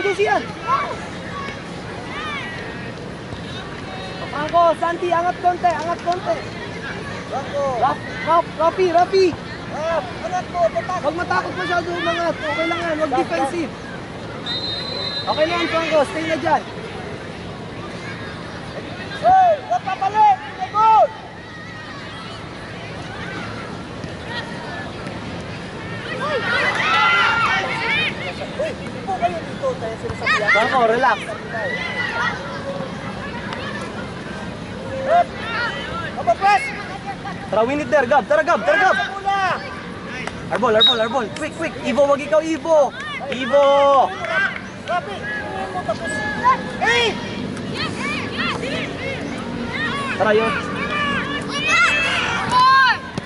Go siyan. Franco, Santi, angat konti, angat konti. Franco. Rafi. Angat mo, patak. Huwag matakot masyado umangat. Okay lang yan, huwag defensive. Okay na yan, Franco, stay na dyan. Hey, huwag papalik. Good. Ipo kayo dito, tayo sinasabihan. Franco, relax. Kapapres! Tara, win it there, Gab. Tara, Gab. Arbol. Quick. Ivo, wag ikaw, Ivo. Rapi! Hey! Tara, yun.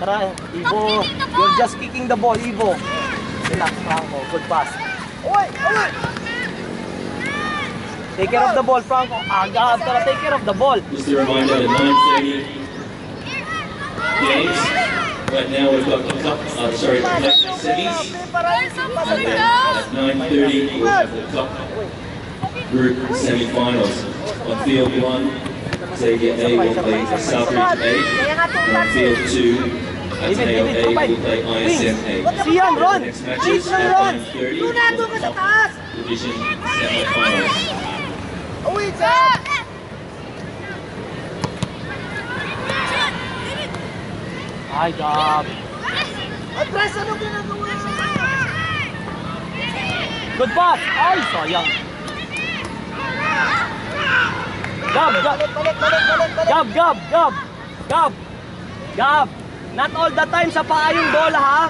Tara, Ivo. You're just kicking the ball, Ivo. Relax, Franco. Good pass. Oy! Take care of the ball, Franco. Gab, tara, take care of the ball. Just a reminder, the 9:30 games. Right now we've got the cup, semis. And then at 9:30 we'll have the cup group semi-finals. On field 1, Xavier A will play Southridge A. On field 2, Ateneo A will play ISM A. Siyan, run! The next matches Please, at run! 9:30 cup division semi-finals. Uwi, Jab! Ay, Gab. Andres, ano ginagawa mo? Good pass. Ay, sayang. Gab. Not all the time sa paa yung bola, ha?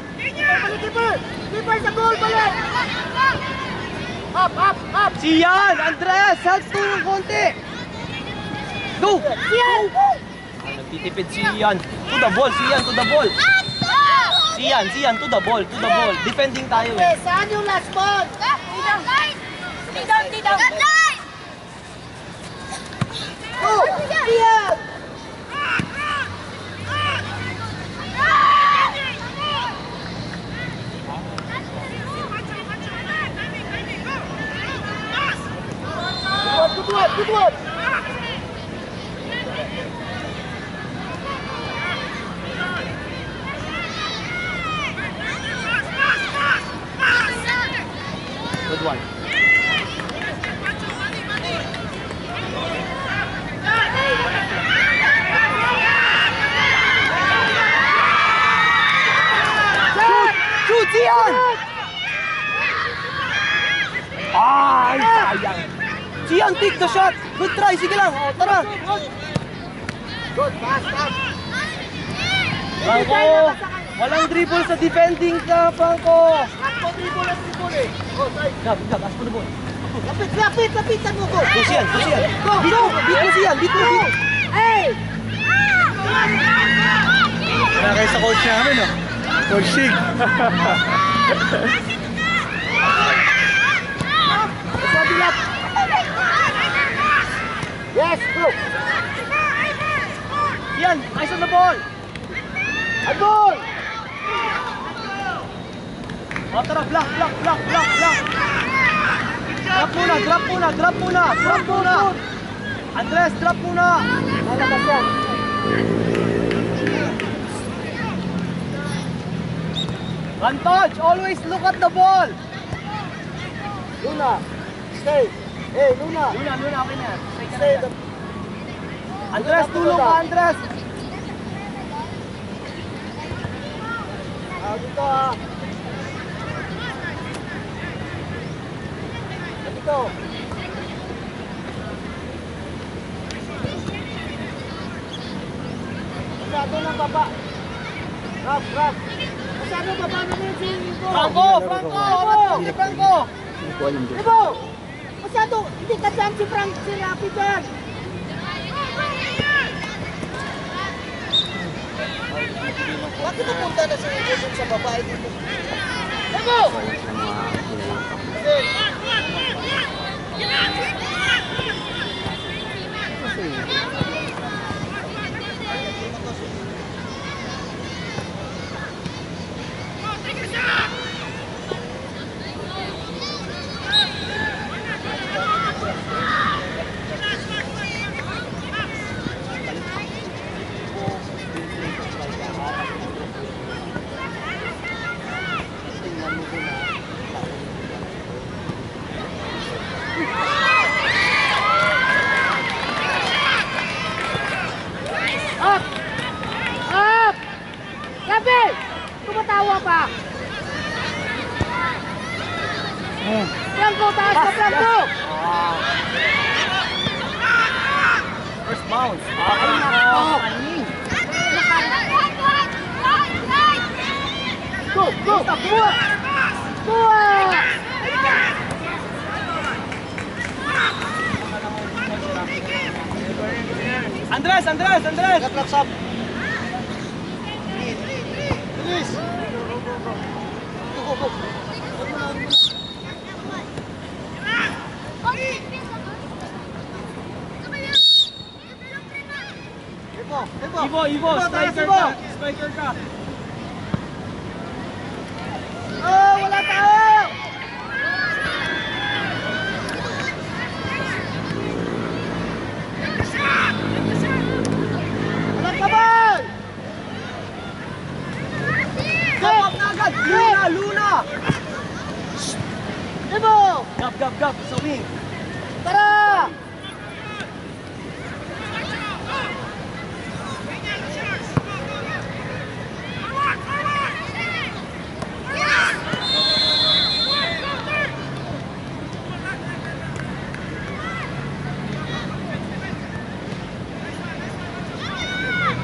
Keeper sa goal, balik! Up! Siyan, Andres, help tulong konti. Go! Siyan! Nagtitipid Siyan. To the ball, Siyan, to the ball. Siyan, to the ball. Defending tayo eh. Saan yung last ball? Tidang! Go! Siyan! Good one! Good one. Shoot, Siyan! Ay, sayang. Siyan, take the shot. Good try, sige lang. O, tara. Good, pass! Franco, walang dribble sa defending ka, Franco. Ako dribble eh. Oh, side. Gab, ask for the ball. Lapitan mo, go! Go, Siyan. Beat mo, Siyan. Hey! Wala kayo sa coach namin, no? Coach Sig. Yes, go! Siyan, eyes on the ball. Agol! O, tara, block. Drop muna. Andres, drop muna. Lalabas yan. One touch, always look at the ball. Luna, stay. Hey, Luna. Luna, okay na. Stay. Andres, tulong ka, Andres. Dito Dito. Masyado ng baba. Rap. Masyado baba na rin si Ibo. Franco. Ibo! Masyado, hindi ka dyan si Rapi dyan. Bakit napunta na si Ibo sa babae dito? Ibo! Franco, taas ka, Franco! First bounce. Go, go! Buwa! Buwa! Andres! Lock up. Bilis! Go, go, go! Ivo, striker ka. Striker ka. Oh, wala tao! Walang kabal! Stop na agad. Luna! Ibo! Gab. Sa wing. Tara!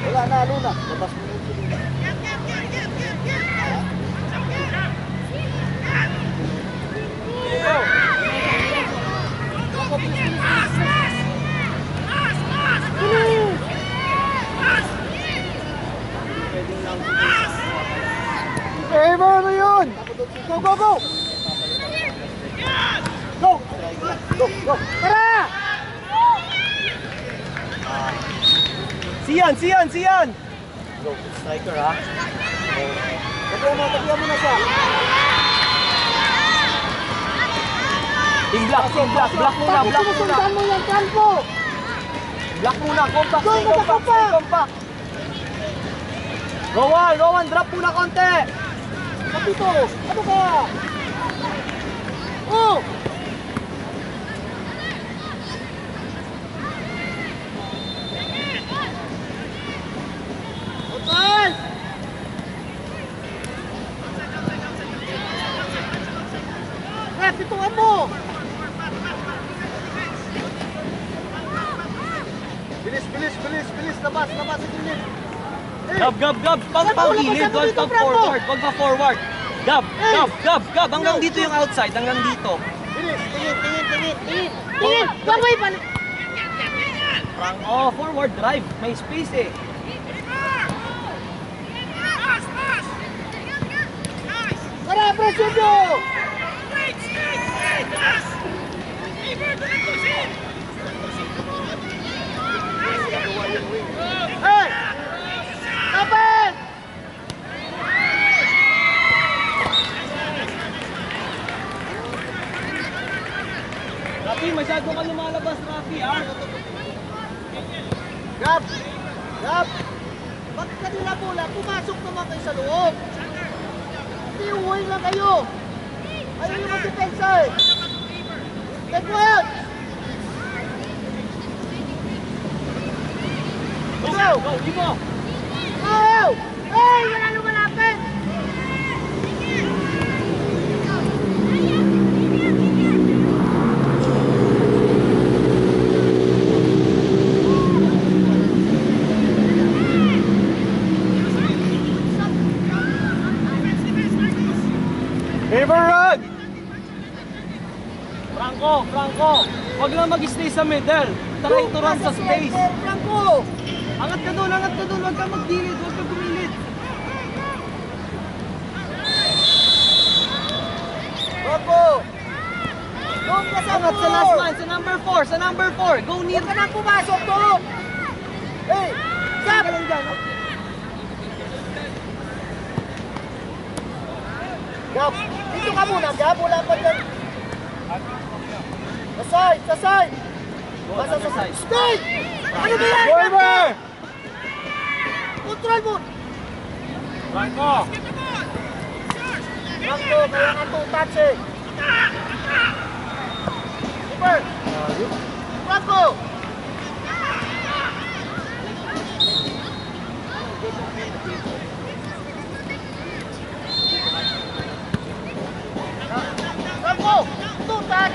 Wala na, Luna. Labas mo yung Luna. Favor mo yun! Go, go, go! Go! Go, go! Tara! Siyan! Go, striker ha. Tabihan mo na siya. Team block muna. Susundan mo yung Franco! Block muna, compact, Go, stay go, compact, go, stay go. compact. Rowan, drop muna konti. Kapito! Ano ka? Oh! Otan! Rep, ituan mo! Bilis! Labas sa gilid! Gab. Pang gilid, wag pang forward. Wag pa forward. Gab. Hanggang dito yung outside, hanggang dito. Bilis! Tingin! Gawin pa! Oh, forward drive. May space eh. Tara, presyon nyo! Hey! Dapat! Rafi, masyado ka lumalabas, Rafi, ha? Gab! Bakit kanila bola? Pumasok naman kayo sa loob! Hindi, uwi lang kayo! Ayaw yung mag-depensa eh! Take one! Go, Ivo! Go! Hey! Wala lumalapit! Favor run! Franco! Huwag lang mag-stay sa middle. Try to run sa space. Franco! Angat ka doon. Huwag kang magdilid, huwag kang gumilid. Franco! Doon ka sa Angat sa last man, sa number 4. Go near. Huwag ka nang pumasok doon! Hey! Gab! Lang dyan. Gab! Dito ka muna, Gab! Wala pa dyan! Sa side! Basta sa side! Stay! Ano ba yan? Forward! Control mo! Franco! Franco, kaya nga to, touch eh! Super! Franco! Franco! Ito, touch!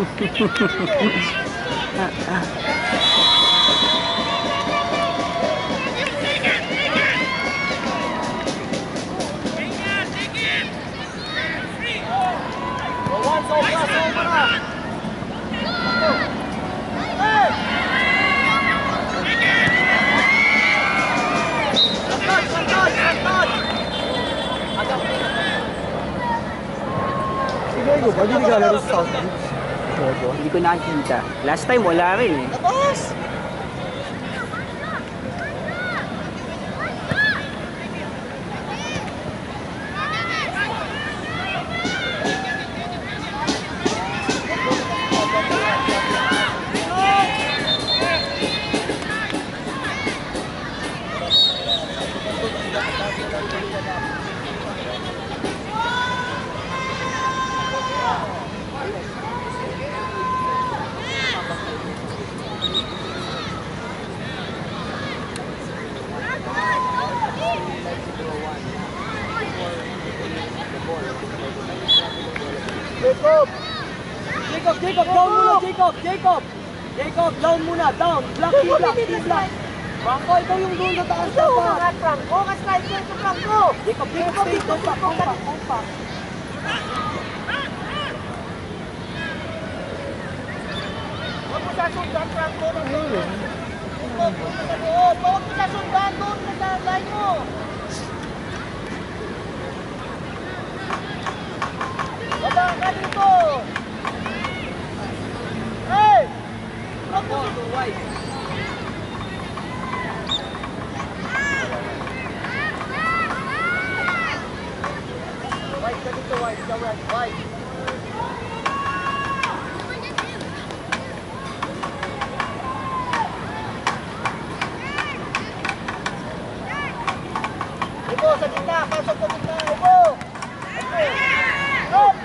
One, sobra, sobra. Hey! Sige, ko ba? Hindi ka laro sa South Beach. Hindi ko nakikita. Last time wala rin eh. Labas! Jacob! Jacob, down muna, Jacob, down muna, down. Block. Franco, ikaw yung doon sa taas Ito, dapat. mga Franco! Ka-slide ko ito, Franco! Jacob, stay, compact. Huwag mo sasundan, Franco! Huwag mo sasundan doon sa line mo! Baba ka dito! Hey! Huwag mo White ka dito, white. White. Ibo, sa gitna. Pasok sa gitna. Ibo. Stop.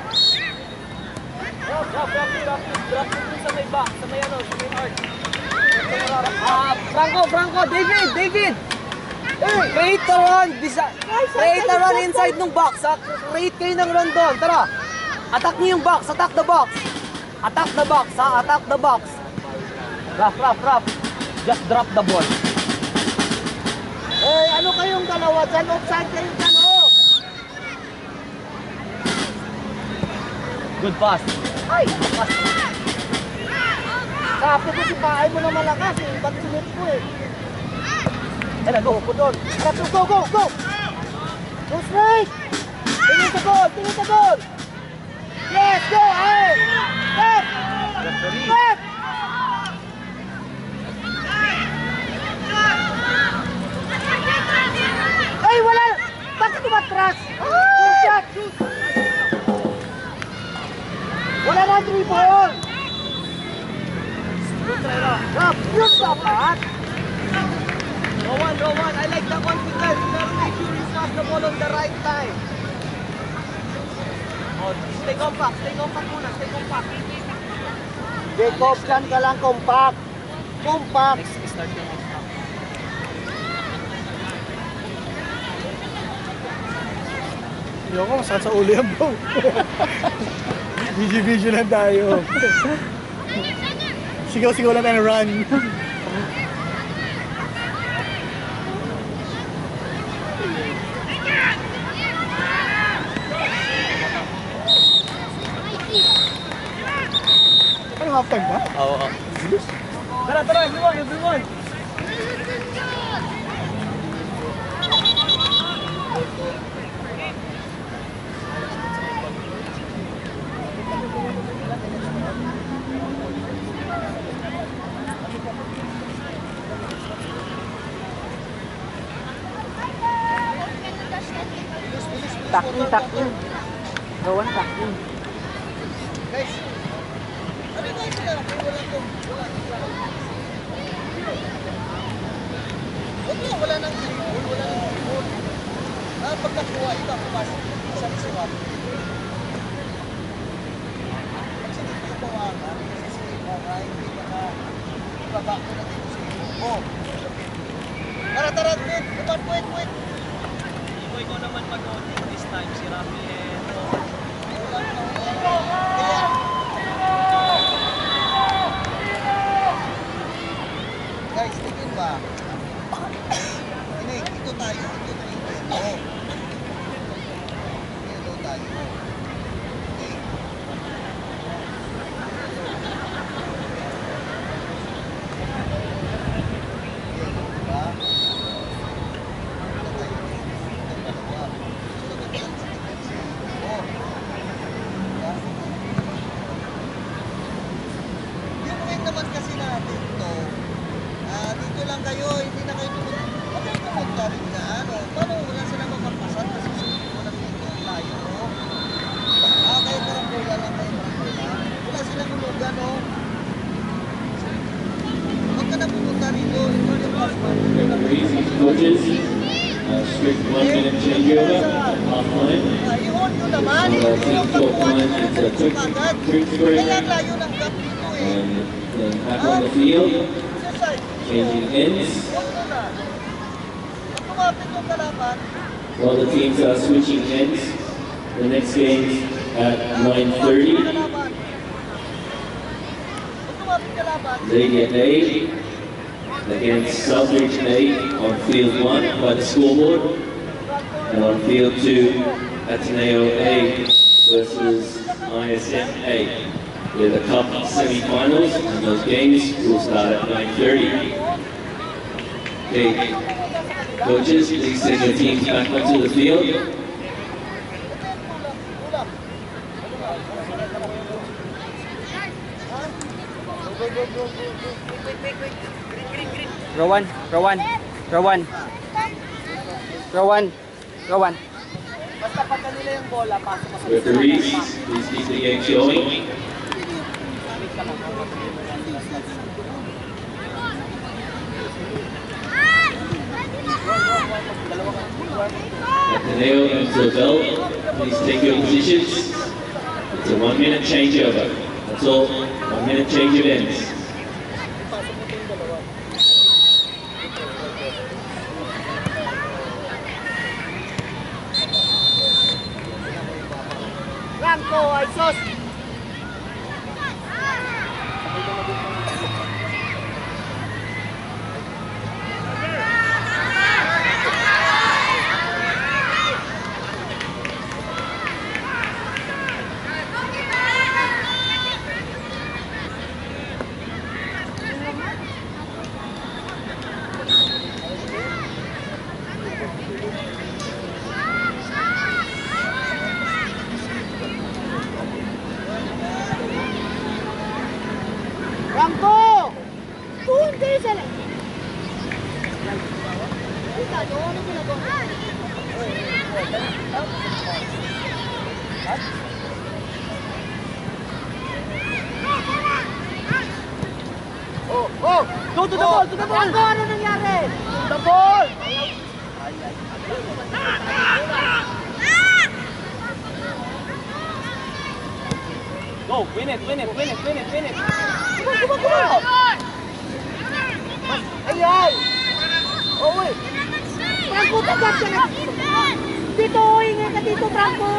Drop dun sa may back, sa may heart. Franco, David! Create a run inside ng box. Create kayo ng run doon. Tara. Attack niyo yung box. Attack the box. Attack the box. Raf. Just drop the ball. Eh, ano kayong dalawa dyan? Offside kayong dalawa. Good pass. Ay! Sabi ko si Paay mo na malakas eh. Ba't sunod ko eh? Go. Go! Go straight! Tingin sa goal! Yes, go! Ay! Left! Left! Ay, wala! Bakit tumatras? Shoot! Wala na 3 ball! Shoot dapat! Rowan, I like the confidence. Just make sure you pass the ball on the right time. Oh, stay compact muna, stay compact. Jacob, dyan ka lang compact. Start yung Ayoko, masakit sa ulo yan, bro. Video lang tayo. Sigaw-sigaw lang tayo na run. Ano, half-time ba? Oo. Tara, everyone. Takin. Rowan, takin. Guys, ano guys na? Wala to. Wala nang ibon. Pag nakuha, ito ang pas. Isang siwap. Pag sinito yung bawakan, kasi sinito ka, hindi ka ibaba ko na dito sa ibon. Tara, wait. Ikaw naman mag-outing this time, si Rafi and Rowan. Kaya, coaches. Strict 1 minute changeover at half time. I-hold nyo naman. Team top line is a quick spray Kaya layo ng gap dito eh. and then back on the field, Exercise. changing ends. Hold mo na. Pag kumapit yung kalaban, While the teams are switching ends, the next game at 9:30. kalaban. Pag kumapit kalaban, Radiant A against Southridge A on field 1 by the scoreboard, and on field 2, Ateneo A versus ISM A. With the cup semi-finals, and those games will start at 9:30. Okay, coaches, please send your teams back onto the field. Rowan, Rowan, Rowan. Rowan, Rowan. Basta pag kanila yung bola, pasok ka sa Referees, please keep the game going. Ateneo and Zobel, please take your positions. It's a 1 minute changeover. That's all. 1 minute change of ends. Franco, ay sos. Franco! Doon kayo sa lang. Kita, doon ano ginagawa? Oh! Go to the ball! To the ball! Franco, ano nangyari? To the ball! Go, win it, win it, win it, win it, win it. Come on! Ayan! Oh, wait! Franco, tagap ka na! Dito, ingay ka dito, Franco!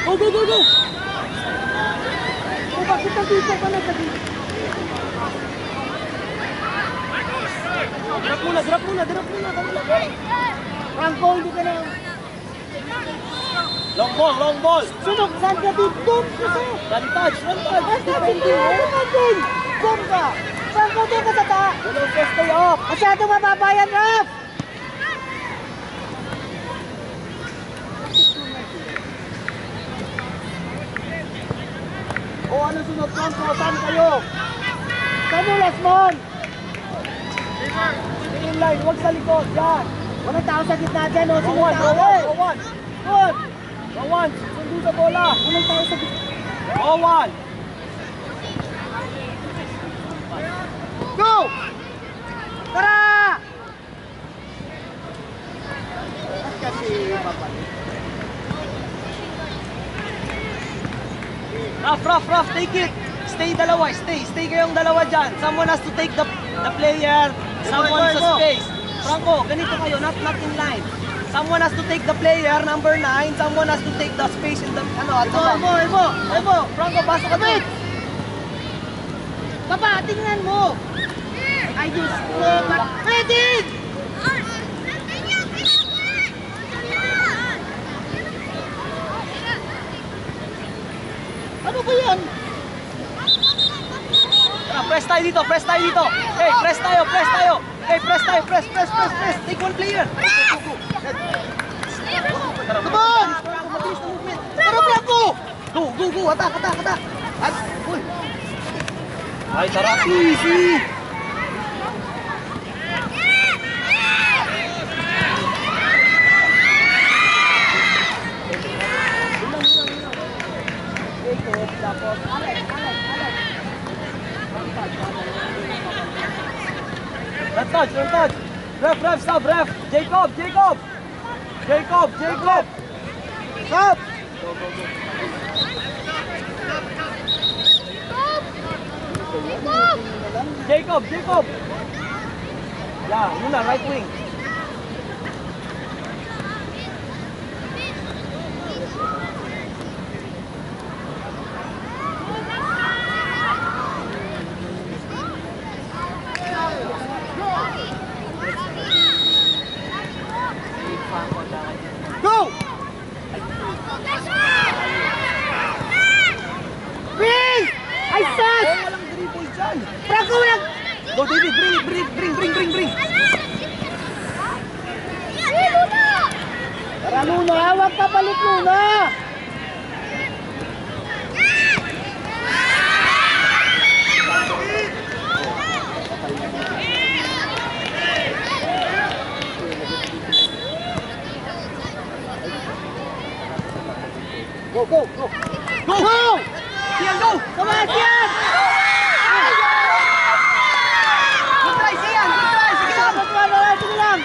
Go, go, go, go! Oh, bakit nandito ka na dito? Drop muna, drop muna, drop muna. Franco, hindi ka na... Long ball, long ball. Sunok, saan ka dito? Doon kasi! Run touch, run touch. Basta hindi! Ano ka din? Doon ka! Franco, doon ka sa ta! Walang first stay off. Masyadong mababa yan, Raf! O ano sunod, Franco? Saan kayo? Saan mo, Lasmon? In line, huwag sa likod, yan! Walang tao sa gitna dyan, o. Sino Rowan, tao? Rowan, Rowan. Good! Rowan, sundo sa bola. Walang tao sa gitna. Rowan. Go! Tara! Kasi mapalit. Rough, take it. Stay dalawa, stay kayong dalawa dyan. Someone has to take the player. Someone sa space. Franco, ganito kayo, not in line. Someone has to take the player, number 9. Someone has to take the space in the, at the back. Ebo! Franco, pasok ka doon. Papa, tingnan mo! Ayos mo! Pwede! Ano ba yan? Press tayo dito. Hey, press tayo. Hey, press. Take one player. Go. Come on! Mabilis na movement. Tara, Franco! Go, go, go. Attack, attack, attack. Uy. Ay, sarap. Easy. Let's touch, let's touch. Ref, stop, ref. Jacob. Stop. Jacob. Yeah, yun na, right wing. Go! Bing! I said! Walang dribble dyan. Franco, walang... Go, David, bring. Tara, Luna! Huwag ka balik, Luna! Go! Sian, go! Come on, Sian! Good try, Sian! Good try! Sige lang! Sige lang!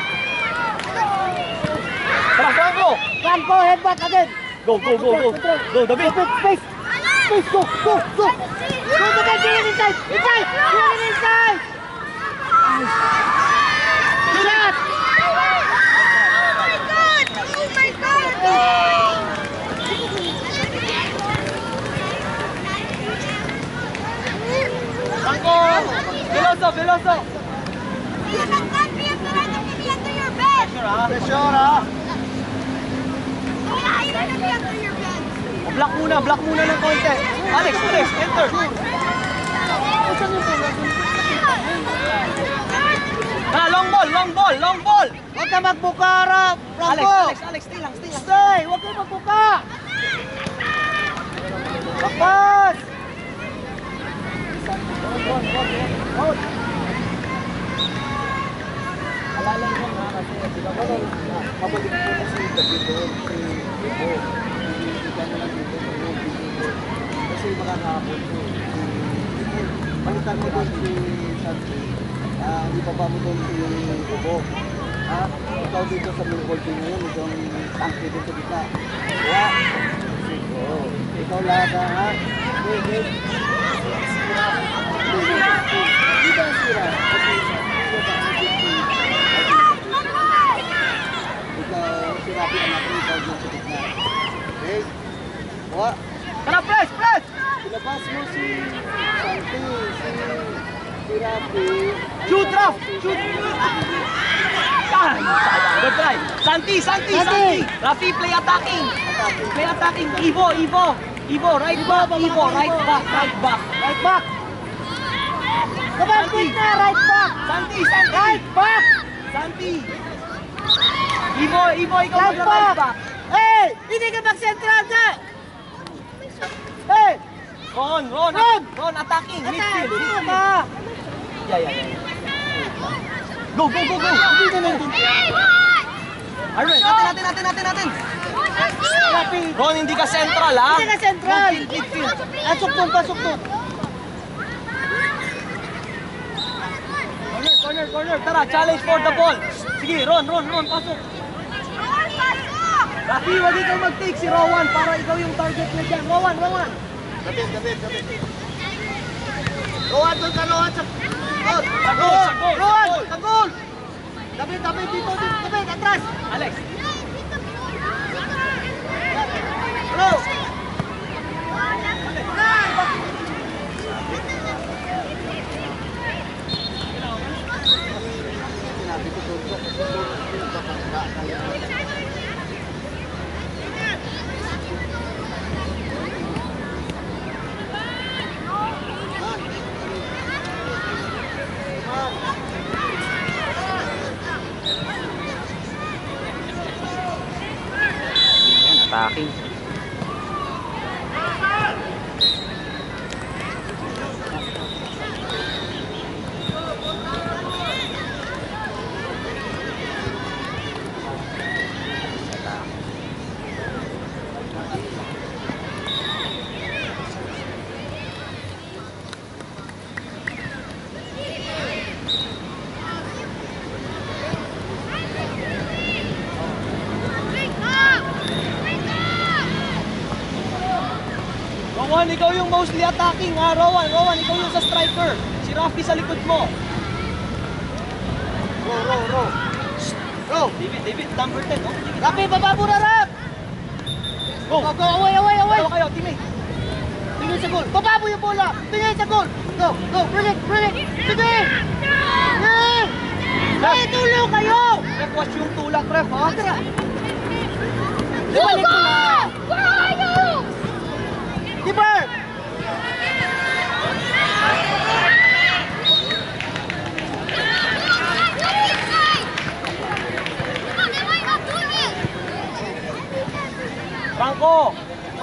Tara, Franco! Franco, headbutt again! Go, David! Space, go! Go, David! Bring it inside! Shot! Franco! Veloso! Pressure, ha? Block muna ng konti. Alex, enter! Tara, long ball! Huwag ka magbukara, Franco! Alex, stay lang. Stay! Huwag kayo magbuka! Bakpas! Alala mo nga kasi, di ba? Pabalik ko na si David doon, si Ibo. Hindi ka na lang dito sa yung video. Kasi makakapon ko. Palitan mo doon si Santi. Ibaba mo doon si Ibo. Ikaw dito sa Mingol team ngayon, itong tangke dito sa gitna. Kaya, ikaw lahat ha. Wait. Hindi ba sira? Ikaw, sirapi ang natin ikaw dyan sa gitna. Okay? Kuha. Tara, press! Ilabas mo si Santi, si Rapi. Shoot, Raf! Shoot! Ay, sayang. Good try. Santi! Rafi, play attacking! Ivo, right back! Right back! Come on, quick na! Right back! Santi! Right back! Santi! Ivo, ikaw Right mag-right back! back! Hey! Hindi ka mag-central ka! Hey! Ron, attacking! Attack! Dito Midfield! ka! Yeah. Go! Hindi ka lang dito. Arwen, natin! Rapi! Ron, hindi ka central, ha? Hindi ka central! Midfield. Pasok doon! Corner. Tara, challenge for the ball. Sige, Ron, pasok. Rafi, wag ikaw mag-take si Rowan para ikaw yung target na dyan. Rowan. David. Rowan, doon ka, Rowan, sa... Sa goal! David, dito, David, atras! Alex. Hello! Sinabi ko doon, attacking. Rowan, ikaw yung mostly attacking ha. Rowan, ikaw yung sa striker. Si Rafi sa likod mo. Row. David, number 10, no? Rapi, baba mo na, Rap! Go! Away! Dalawa kayo, teammate. Tingin sa goal. Baba mo yung bola. Tingin sa goal. Go. Bring it. Sige. Tulong kayo. Ref, watch yung tulak, ref, ha? Tara. Ibalik mo na. Keeper.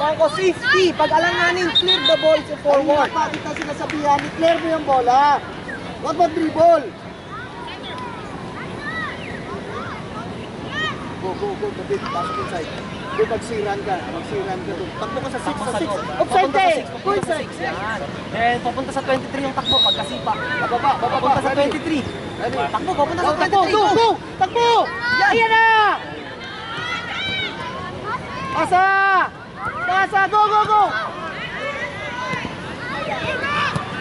Franco, 50. Pag alanganin, clear the ball to forward. Bakit kita sinasabihan, i-clear mo yung bola. Huwag mo dribble. Go, David, pasok inside. Go, magsiran ka doon. Takbo ka sa 6, Takbo sa sa 6. loob. Offside Papunta eh. sa 6, Go papunta sa inside. 6, yan. Then, papunta sa 23 yung takbo, pagkasipa. Baba. Papunta sa Ready. 23. Ready. Takbo, papunta sa Takbo, 23. go. Takbo. Ayan na. Pasa, go.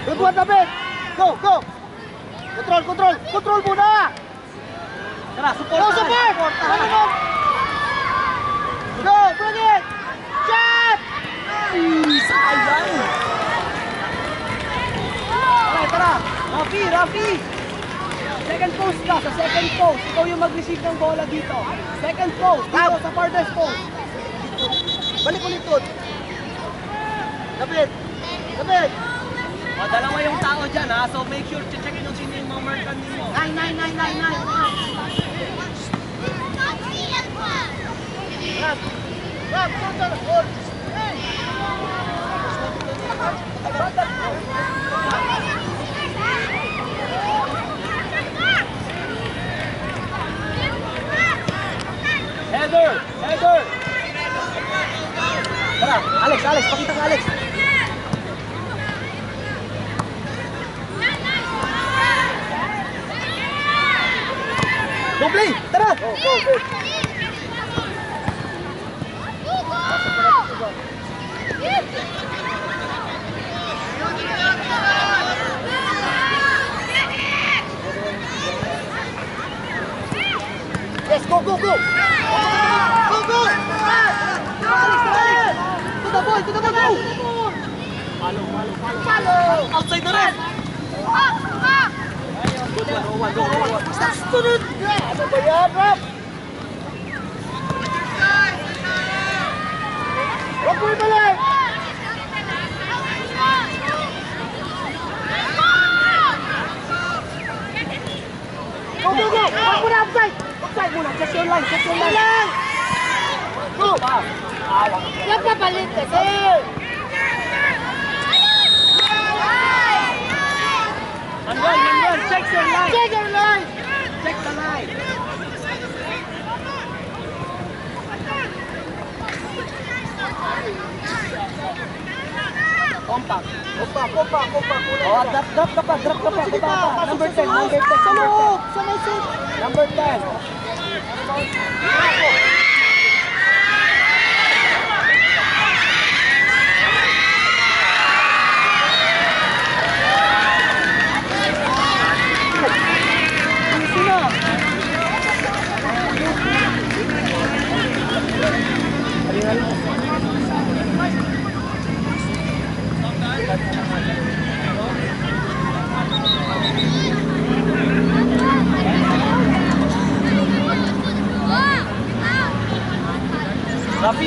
Good one, David. Go. Control muna. Tara, support. Go, support. Go, bring it. Shot. Sayang. Tara. Rafi. Second post ka, sa second post. Ikaw yung mag-receive ng bola dito. Second post, dito sa farthest post. Balik ulit doon. David. O, dalawa yung tao dyan ha, so make sure checkin yung sino yung mga merchant ninyo. 9. Rap, control. Header! Tara, Alex, pakita ka Alex. Go play! Tara! Go. Yes, go. Go. Alex! To the ball, go! Follow! Outside the ref! Go, Rowan. Sunod. Ano ba yan, Rap? Huwag mo ibalik. Go. Huwag mo na outside. Outside muna, check your line. Go. Awang. Yan pa palit kasi. Hanggang, check your line. Check your line. Check the line. Compact. Oh, drop ka pa. Baba pa. Number 10. Sa may suit. Number 10. Easy na.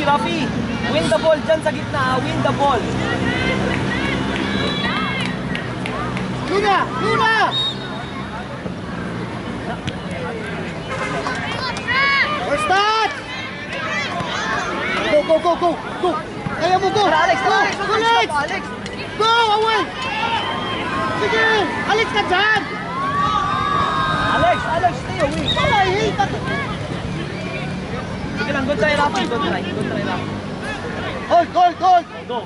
Rafi, win the ball dyan sa gitna, win the ball. Luna. First touch. Go. go! Kaya mo, go! Tara, Alex! Go, Alex! go, Alex! Alex! Go, Owen! Sige! Alex ka dyan! Alex! Alex! Stay away! Ay, hey! Sige lang, good try, Rafi. Good try, Rafi. Hold! Go!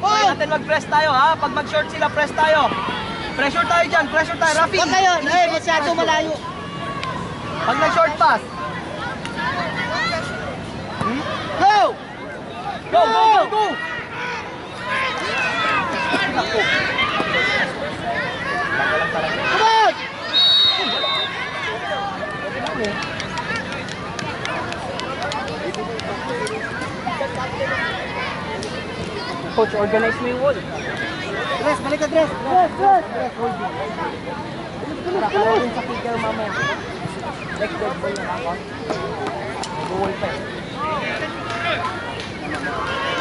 Try natin mag-press tayo, ha? Pag mag-short sila, press tayo. Pressure tayo dyan, pressure tayo, Rafi. Huwag kayo! Ay, masyado malayo. Pag nag-short pass. Go! Go, go, go, go! Come on! Coach, organize mo yung wall. Dress, balik ka, Dress! Dress, hold it. Para rin sa kicker mamaya. Next dead ball na ako. Wall pa eh.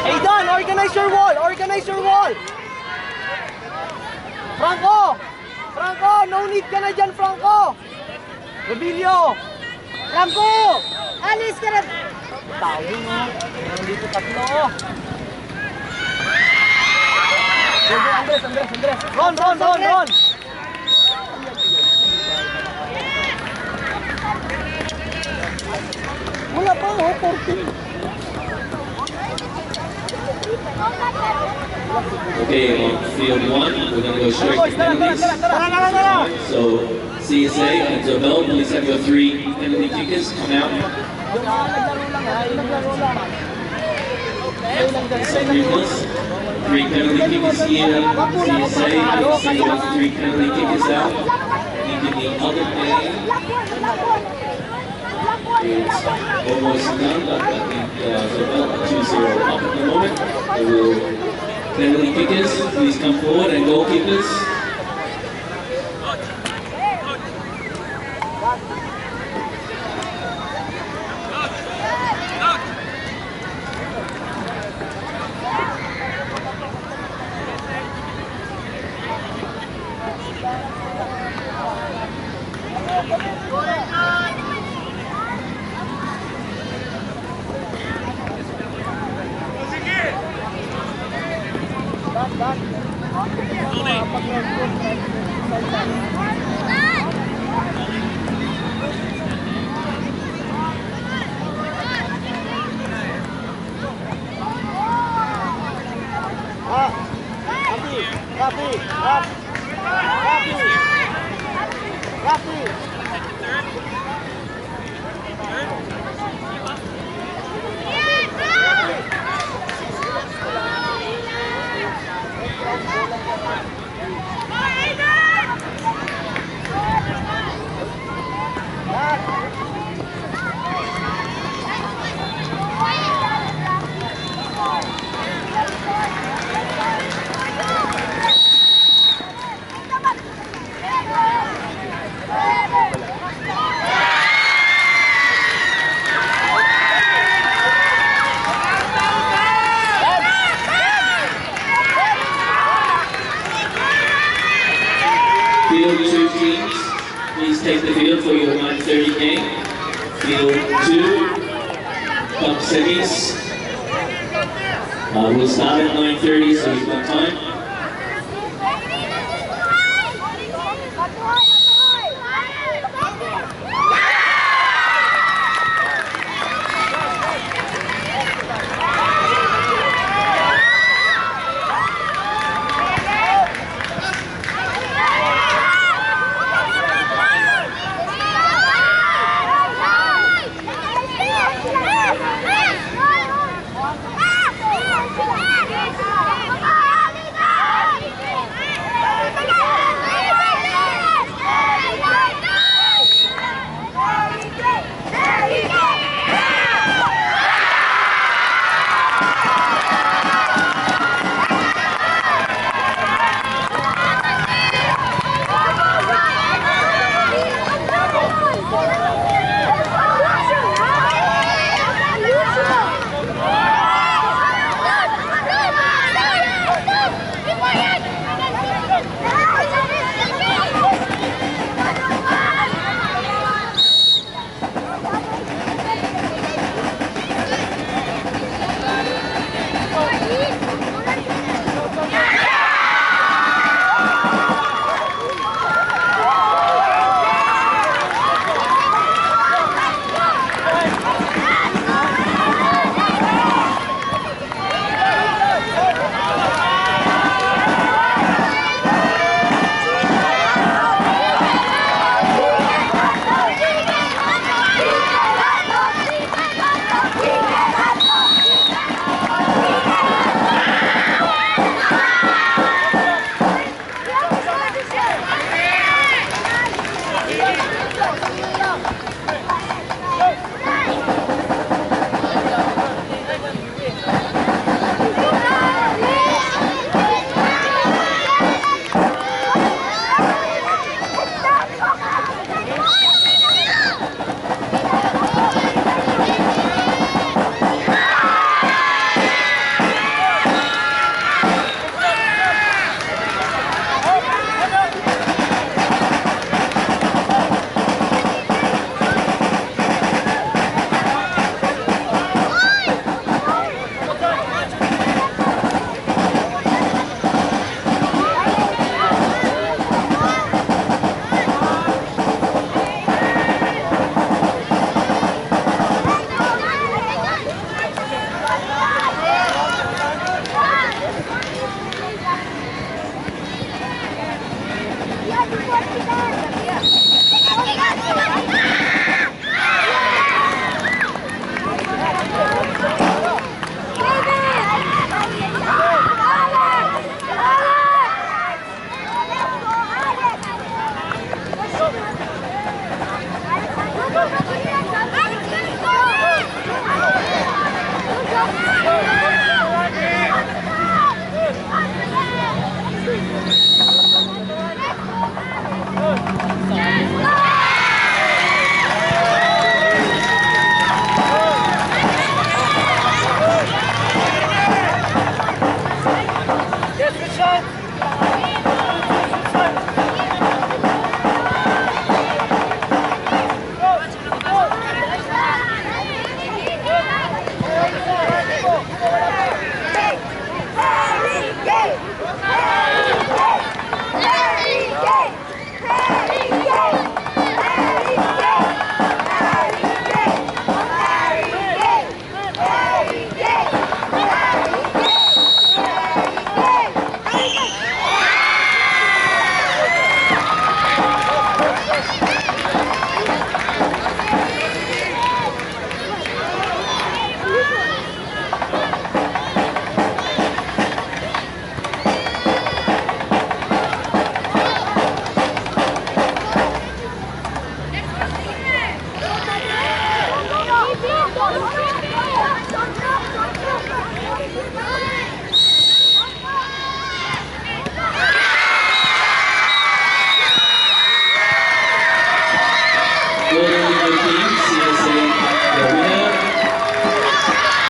Hey Don, organize your wall! Organize your wall! Franco! Franco! No need ka na dyan, Franco! Robilio! Franco! Alis ka na! Tao yun, ha? Meron dito tatlo. Go, go, Andres! Ron! Wala pa, 14. Okay, on field 1, we're going to go straight to penalties. Tara! So, CSA and Zobel, please have your 3 penalty kickers come out. Yung mga naglaro lang, ha? Yung naglaro lang. Some people, 3 penalty kickers here. CSA, you'll see those 3 penalty kickers out. Leaving the other end. It's almost done, but I think Zobel 2-0 up at the moment. They will penalty kickers, please come forward, and goalkeepers. Field 2 teams, please take the field for your 9:30 game. Field 2, Cup semis. We'll start at 9:30, so you've got time.